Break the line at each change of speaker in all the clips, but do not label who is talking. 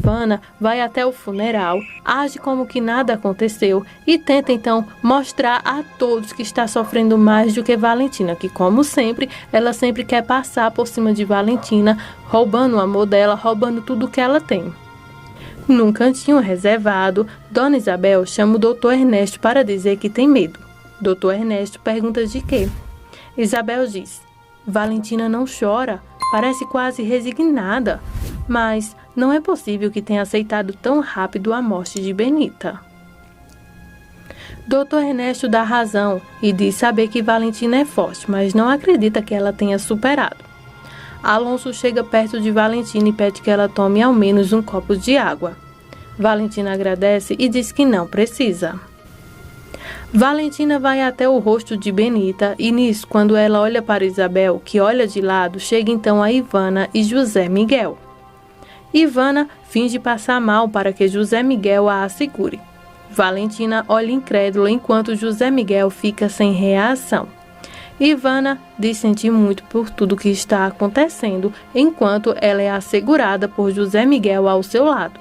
Ivana vai até o funeral, age como que nada aconteceu e tenta então mostrar a todos que está sofrendo mais do que Valentina, que como sempre, ela sempre quer passar por cima de Valentina, roubando o amor dela, roubando tudo que ela tem. Num cantinho reservado, Dona Isabel chama o Dr. Ernesto para dizer que tem medo. Dr. Ernesto pergunta de quê? Isabel diz: Valentina não chora, parece quase resignada, mas não é possível que tenha aceitado tão rápido a morte de Benita. Dr. Ernesto dá razão e diz saber que Valentina é forte, mas não acredita que ela tenha superado. Alonso chega perto de Valentina e pede que ela tome ao menos um copo de água. Valentina agradece e diz que não precisa. Valentina vai até o rosto de Benita e nisso, quando ela olha para Isabel, que olha de lado, chega então a Ivana e José Miguel. Ivana finge passar mal para que José Miguel a segure. Valentina olha incrédula enquanto José Miguel fica sem reação. Ivana diz sentir muito por tudo que está acontecendo, enquanto ela é assegurada por José Miguel ao seu lado.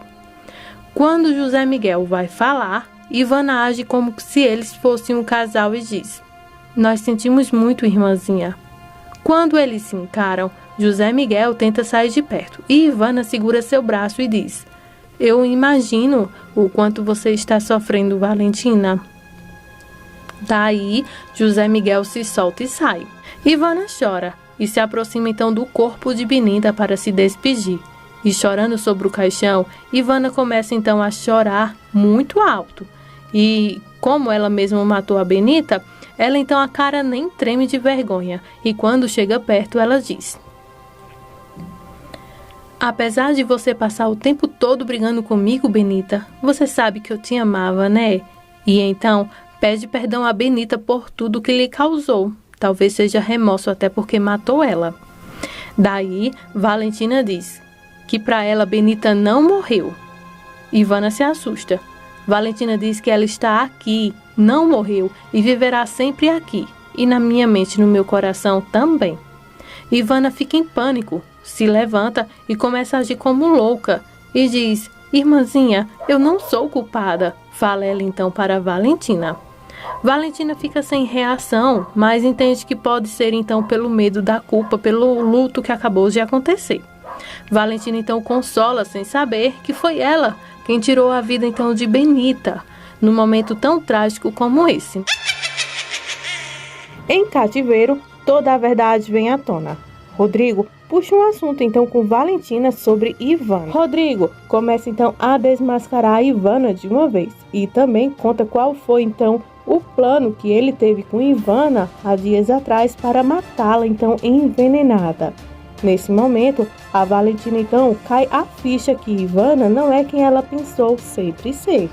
Quando José Miguel vai falar, Ivana age como se eles fossem um casal e diz: Nós sentimos muito, irmãzinha. Quando eles se encaram, José Miguel tenta sair de perto e Ivana segura seu braço e diz: Eu imagino o quanto você está sofrendo, Valentina. Daí, José Miguel se solta e sai. Ivana chora e se aproxima então do corpo de Benita para se despedir. E chorando sobre o caixão, Ivana começa então a chorar muito alto. E como ela mesma matou a Benita, ela então a cara nem treme de vergonha. E quando chega perto, ela diz: Apesar de você passar o tempo todo brigando comigo, Benita, você sabe que eu te amava, né? E então pede perdão a Benita por tudo que lhe causou. Talvez seja remorso até porque matou ela. Daí, Valentina diz que para ela Benita não morreu. Ivana se assusta. Valentina diz que ela está aqui, não morreu e viverá sempre aqui. E na minha mente e no meu coração também. Ivana fica em pânico, se levanta e começa a agir como louca. E diz: Irmãzinha, eu não sou culpada. Fala ela então para Valentina. Valentina fica sem reação, mas entende que pode ser então pelo medo da culpa, pelo luto que acabou de acontecer. Valentina então consola sem saber que foi ela quem tirou a vida então de Benita, num momento tão trágico como esse. Em Cativeiro, toda a verdade vem à tona. Rodrigo puxa um assunto então com Valentina sobre Ivana. Rodrigo começa então a desmascarar a Ivana de uma vez e também conta qual foi então o plano que ele teve com Ivana há dias atrás para matá-la então envenenada. Nesse momento, a Valentina então cai a ficha que Ivana não é quem ela pensou sempre ser.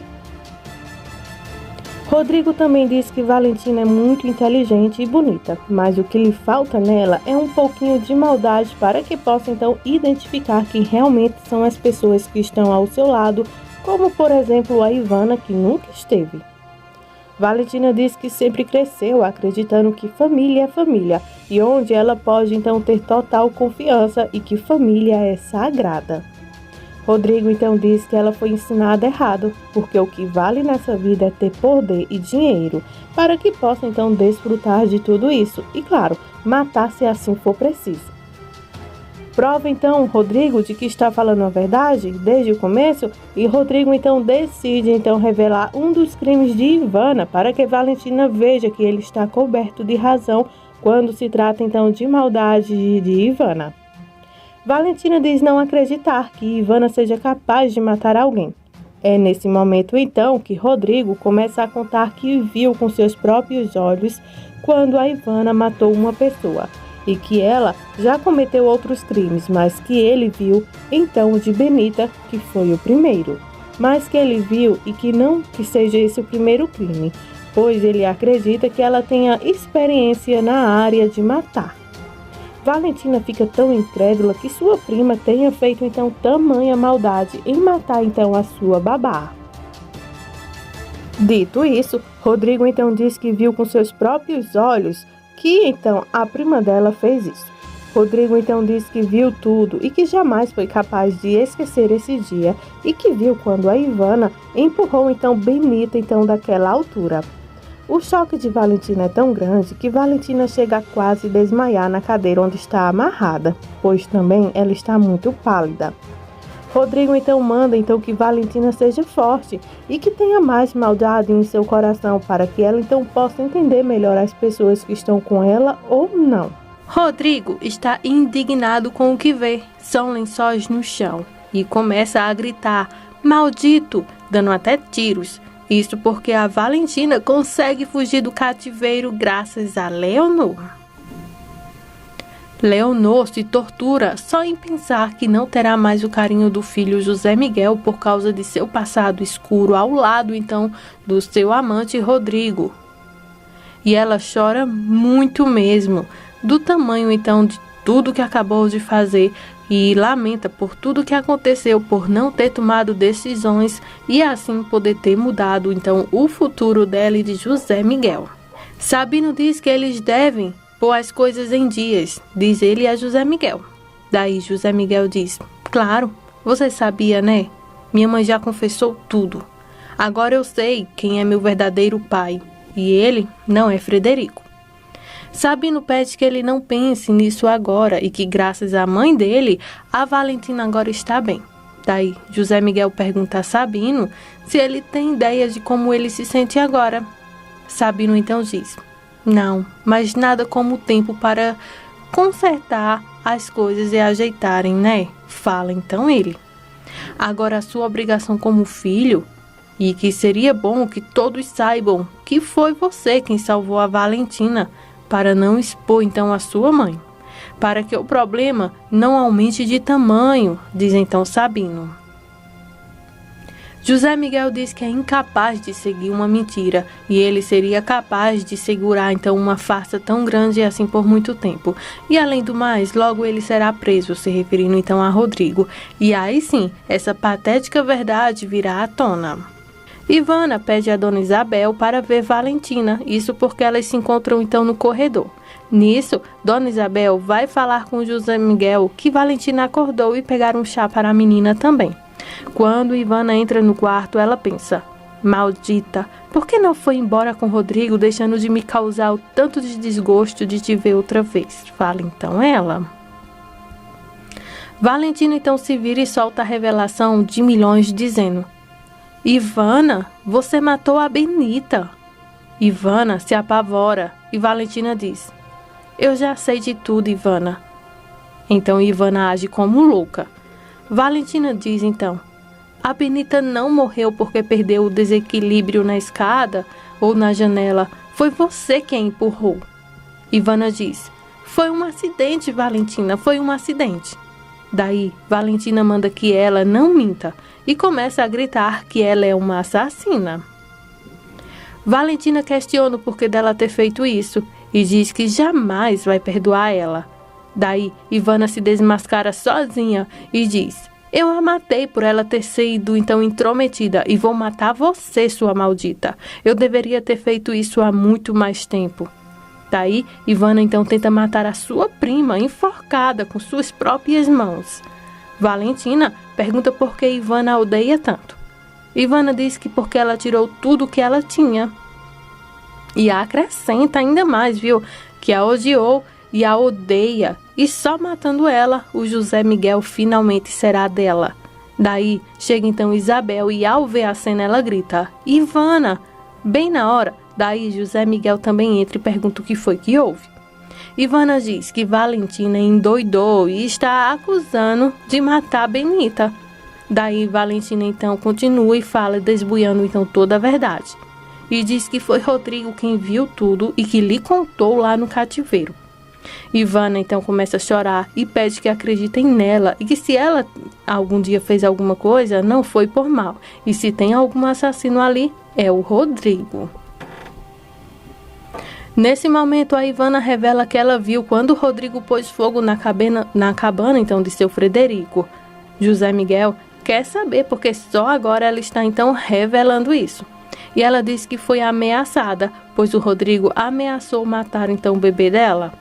Rodrigo também diz que Valentina é muito inteligente e bonita, mas o que lhe falta nela é um pouquinho de maldade para que possa então identificar quem realmente são as pessoas que estão ao seu lado, como por exemplo a Ivana, que nunca esteve. Valentina diz que sempre cresceu acreditando que família é família e onde ela pode então ter total confiança e que família é sagrada. Rodrigo então diz que ela foi ensinada errado, porque o que vale nessa vida é ter poder e dinheiro, para que possa então desfrutar de tudo isso e, claro, matar se assim for preciso. Prova então Rodrigo de que está falando a verdade desde o começo e Rodrigo então decide então revelar um dos crimes de Ivana para que Valentina veja que ele está coberto de razão quando se trata então de maldade de Ivana. Valentina diz não acreditar que Ivana seja capaz de matar alguém. É nesse momento então que Rodrigo começa a contar que viu com seus próprios olhos quando a Ivana matou uma pessoa e que ela já cometeu outros crimes, mas que ele viu então o de Benita, que foi o primeiro. Mas que ele viu e que não que seja esse o primeiro crime, pois ele acredita que ela tenha experiência na área de matar. Valentina fica tão incrédula que sua prima tenha feito então tamanha maldade em matar então a sua babá. Dito isso, Rodrigo então diz que viu com seus próprios olhos que então a prima dela fez isso. Rodrigo então diz que viu tudo e que jamais foi capaz de esquecer esse dia e que viu quando a Ivana empurrou então Benita então daquela altura. O choque de Valentina é tão grande que Valentina chega a quase desmaiar na cadeira onde está amarrada, pois também ela está muito pálida. Rodrigo então manda então que Valentina seja forte e que tenha mais maldade em seu coração para que ela então possa entender melhor as pessoas que estão com ela ou não.
Rodrigo está indignado com o que vê. São lençóis no chão e começa a gritar, maldito, dando até tiros. Isso porque a Valentina consegue fugir do cativeiro graças a Leonor. Leonor se tortura só em pensar que não terá mais o carinho do filho José Miguel por causa de seu passado escuro ao lado então do seu amante Rodrigo. E ela chora muito mesmo, do tamanho então de tudo que acabou de fazer e lamenta por tudo que aconteceu por não ter tomado decisões e assim poder ter mudado então o futuro dela e de José Miguel. Sabino diz que eles devem pôr as coisas em dias, diz ele a José Miguel. Daí José Miguel diz, claro, você sabia, né? Minha mãe já confessou tudo. Agora eu sei quem é meu verdadeiro pai e ele não é Frederico. Sabino pede que ele não pense nisso agora e que graças à mãe dele, a Valentina agora está bem. Daí, José Miguel pergunta a Sabino se ele tem ideia de como ele se sente agora. Sabino então diz, não, mas nada como o tempo para consertar as coisas e ajeitarem, né? Fala então ele. Agora a sua obrigação como filho, e que seria bom que todos saibam que foi você quem salvou a Valentina, para não expor então a sua mãe, para que o problema não aumente de tamanho, diz então Sabino. José Miguel diz que é incapaz de seguir uma mentira e ele seria capaz de segurar então uma farsa tão grande assim por muito tempo. E além do mais, logo ele será preso, se referindo então a Rodrigo. E aí sim, essa patética verdade virá à tona. Ivana pede a Dona Isabel para ver Valentina, isso porque elas se encontram então no corredor. Nisso, Dona Isabel vai falar com José Miguel que Valentina acordou e pegar um chá para a menina também. Quando Ivana entra no quarto, ela pensa, maldita, por que não foi embora com Rodrigo, deixando de me causar o tanto de desgosto de te ver outra vez? Fala então ela. Valentina então se vira e solta a revelação de milhões dizendo, Ivana, você matou a Benita. Ivana se apavora e Valentina diz, eu já sei de tudo, Ivana. Então Ivana age como louca. Valentina diz então, a Benita não morreu porque perdeu o desequilíbrio na escada ou na janela, foi você quem empurrou. Ivana diz, foi um acidente, Valentina, foi um acidente. Daí, Valentina manda que ela não minta e começa a gritar que ela é uma assassina. Valentina questiona o porquê dela ter feito isso e diz que jamais vai perdoar ela. Daí, Ivana se desmascara sozinha e diz, eu a matei por ela ter sido então intrometida e vou matar você, sua maldita. Eu deveria ter feito isso há muito mais tempo. Daí, Ivana então tenta matar a sua prima enforcada com suas próprias mãos. Valentina pergunta por que Ivana a odeia tanto. Ivana diz que porque ela tirou tudo o que ela tinha. E acrescenta ainda mais, viu? Que a odiou e a odeia. E só matando ela, o José Miguel finalmente será dela. Daí, chega então Isabel e ao ver a cena ela grita, Ivana! Bem na hora, daí José Miguel também entra e pergunta o que foi que houve. Ivana diz que Valentina endoidou e está acusando de matar Benita. Daí Valentina então continua e fala, desbuiando então toda a verdade. E diz que foi Rodrigo quem viu tudo e que lhe contou lá no cativeiro. Ivana então começa a chorar e pede que acreditem nela e que se ela algum dia fez alguma coisa, não foi por mal. E se tem algum assassino ali, é o Rodrigo. Nesse momento, a Ivana revela que ela viu quando o Rodrigo pôs fogo na cabana então de seu Frederico. José Miguel quer saber porque só agora ela está então revelando isso. E ela diz que foi ameaçada, pois o Rodrigo ameaçou matar então o bebê dela.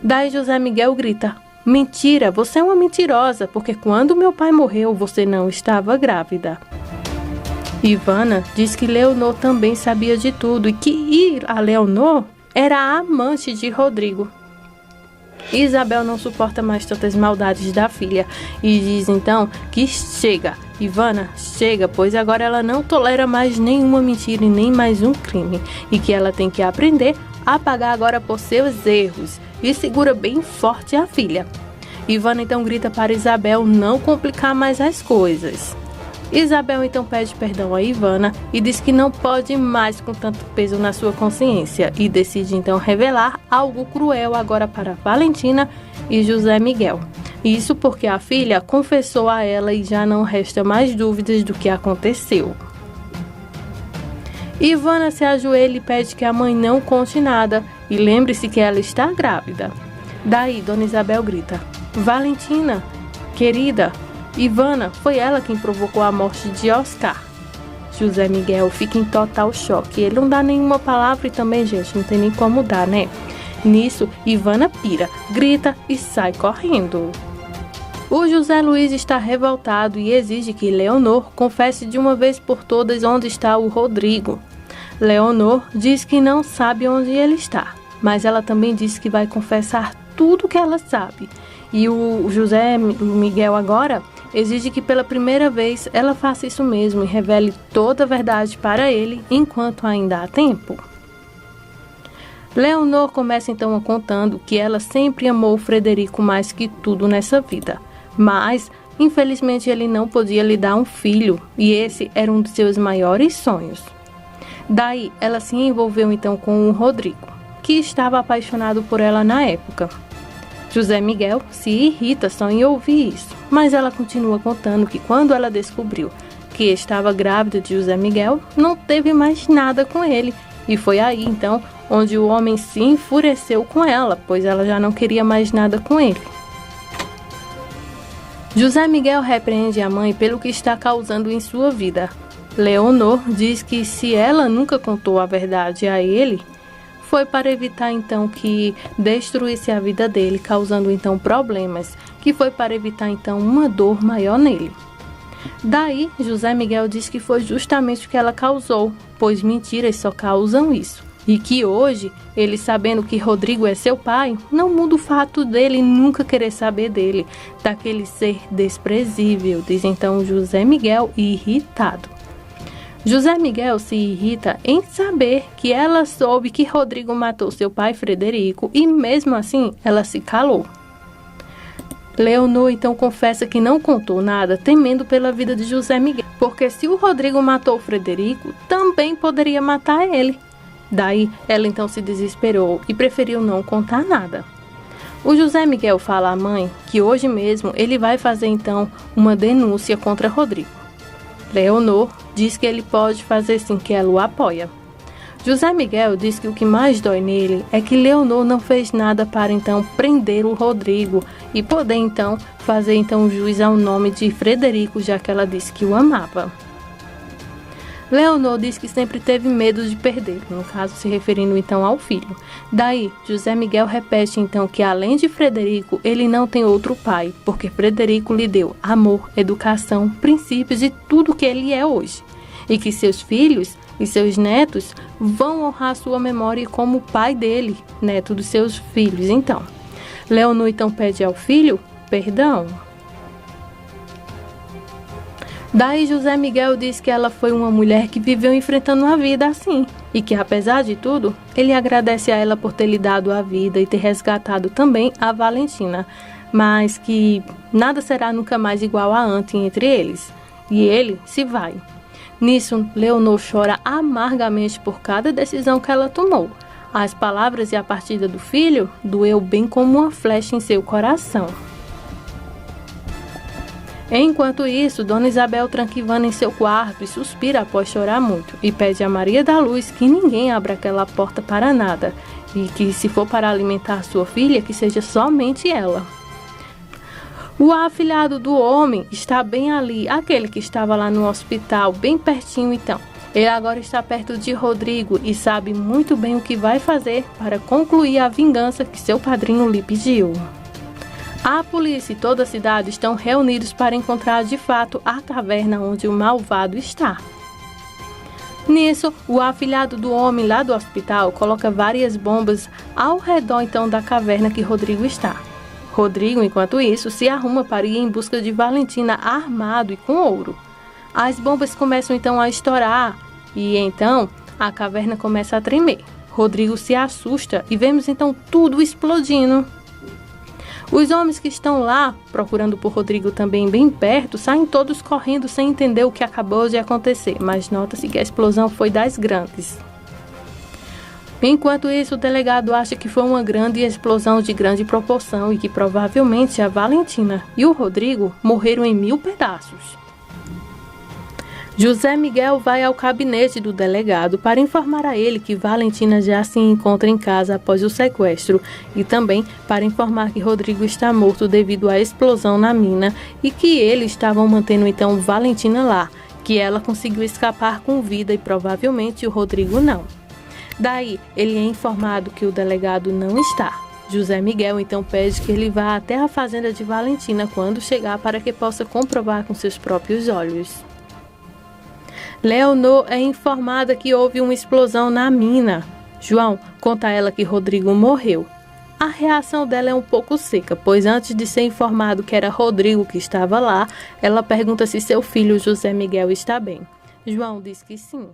Daí José Miguel grita: mentira, você é uma mentirosa, porque quando meu pai morreu, você não estava grávida. Ivana diz que Leonor também sabia de tudo e que a Leonor era a amante de Rodrigo. Isabel não suporta mais tantas maldades da filha e diz então que chega, Ivana, chega, pois agora ela não tolera mais nenhuma mentira e nem mais um crime e que ela tem que aprender a pagar agora por seus erros e segura bem forte a filha. Ivana então grita para Isabel não complicar mais as coisas. Isabel então pede perdão a Ivana e diz que não pode mais com tanto peso na sua consciência e decide então revelar algo cruel agora para Valentina e José Miguel. Isso porque a filha confessou a ela e já não resta mais dúvidas do que aconteceu. Ivana se ajoelha e pede que a mãe não conte nada e lembre-se que ela está grávida. Daí Dona Isabel grita: Valentina, querida, Ivana, foi ela quem provocou a morte de Oscar. José Miguel fica em total choque. Ele não dá nenhuma palavra e também, gente, não tem nem como dar, né? Nisso, Ivana pira, grita e sai correndo. O José Luiz está revoltado e exige que Leonor confesse de uma vez por todas onde está o Rodrigo. Leonor diz que não sabe onde ele está, mas ela também diz que vai confessar tudo que ela sabe. E o José Miguel agora exige que pela primeira vez ela faça isso mesmo e revele toda a verdade para ele enquanto ainda há tempo. Leonor começa então contando que ela sempre amou o Frederico mais que tudo nessa vida, mas infelizmente ele não podia lhe dar um filho e esse era um dos seus maiores sonhos. Daí ela se envolveu então com o Rodrigo, que estava apaixonado por ela na época. José Miguel se irrita só em ouvir isso, mas ela continua contando que quando ela descobriu que estava grávida de José Miguel, não teve mais nada com ele. E foi aí então onde o homem se enfureceu com ela, pois ela já não queria mais nada com ele. José Miguel repreende a mãe pelo que está causando em sua vida. Leonor diz que se ela nunca contou a verdade a ele, foi para evitar então que destruísse a vida dele, causando então problemas, que foi para evitar então uma dor maior nele. Daí, José Miguel diz que foi justamente o que ela causou, pois mentiras só causam isso. E que hoje, ele sabendo que Rodrigo é seu pai, não muda o fato dele nunca querer saber dele, daquele ser desprezível, diz então José Miguel irritado. José Miguel se irrita em saber que ela soube que Rodrigo matou seu pai Frederico e mesmo assim ela se calou. Leonor então confessa que não contou nada, temendo pela vida de José Miguel, porque se o Rodrigo matou Frederico, também poderia matar ele. Daí ela então se desesperou e preferiu não contar nada. O José Miguel fala à mãe que hoje mesmo ele vai fazer então uma denúncia contra Rodrigo. Leonor diz que ele pode fazer sim, que ela o apoia. José Miguel diz que o que mais dói nele é que Leonor não fez nada para então prender o Rodrigo e poder então fazer então juiz ao nome de Frederico, já que ela disse que o amava. Leonor diz que sempre teve medo de perdê-lo, no caso se referindo então ao filho. Daí, José Miguel repete então que além de Frederico, ele não tem outro pai, porque Frederico lhe deu amor, educação, princípios e tudo que ele é hoje. E que seus filhos e seus netos vão honrar sua memória como pai dele, neto dos seus filhos. Então, Leonor então pede ao filho perdão. Daí José Miguel diz que ela foi uma mulher que viveu enfrentando a vida assim, e que apesar de tudo, ele agradece a ela por ter lhe dado a vida e ter resgatado também a Valentina, mas que nada será nunca mais igual a antes entre eles, e ele se vai. Nisso, Leonor chora amargamente por cada decisão que ela tomou. As palavras e a partida do filho doeu bem como uma flecha em seu coração. Enquanto isso, Dona Isabel tranca Ivana em seu quarto e suspira após chorar muito e pede a Maria da Luz que ninguém abra aquela porta para nada e que se for para alimentar sua filha, que seja somente ela. O afilhado do homem está bem ali, aquele que estava lá no hospital, bem pertinho então. Ele agora está perto de Rodrigo e sabe muito bem o que vai fazer para concluir a vingança que seu padrinho lhe pediu. A polícia e toda a cidade estão reunidos para encontrar de fato a caverna onde o malvado está. Nisso, o afilhado do homem lá do hospital coloca várias bombas ao redor então da caverna que Rodrigo está. Rodrigo, enquanto isso, se arruma para ir em busca de Valentina armado e com ouro. As bombas começam então a estourar e então a caverna começa a tremer. Rodrigo se assusta e vemos então tudo explodindo. Os homens que estão lá, procurando por Rodrigo também bem perto, saem todos correndo sem entender o que acabou de acontecer, mas nota-se que a explosão foi das grandes. Enquanto isso, o delegado acha que foi uma grande explosão de grande proporção e que provavelmente a Valentina e o Rodrigo morreram em 1000 pedaços. José Miguel vai ao gabinete do delegado para informar a ele que Valentina já se encontra em casa após o sequestro e também para informar que Rodrigo está morto devido à explosão na mina e que eles estavam mantendo então Valentina lá, que ela conseguiu escapar com vida e provavelmente o Rodrigo não. Daí, ele é informado que o delegado não está. José Miguel então pede que ele vá até a fazenda de Valentina quando chegar para que possa comprovar com seus próprios olhos. Leonor é informada que houve uma explosão na mina. João conta a ela que Rodrigo morreu. A reação dela é um pouco seca, pois antes de ser informado que era Rodrigo que estava lá, ela pergunta se seu filho José Miguel está bem. João diz que sim.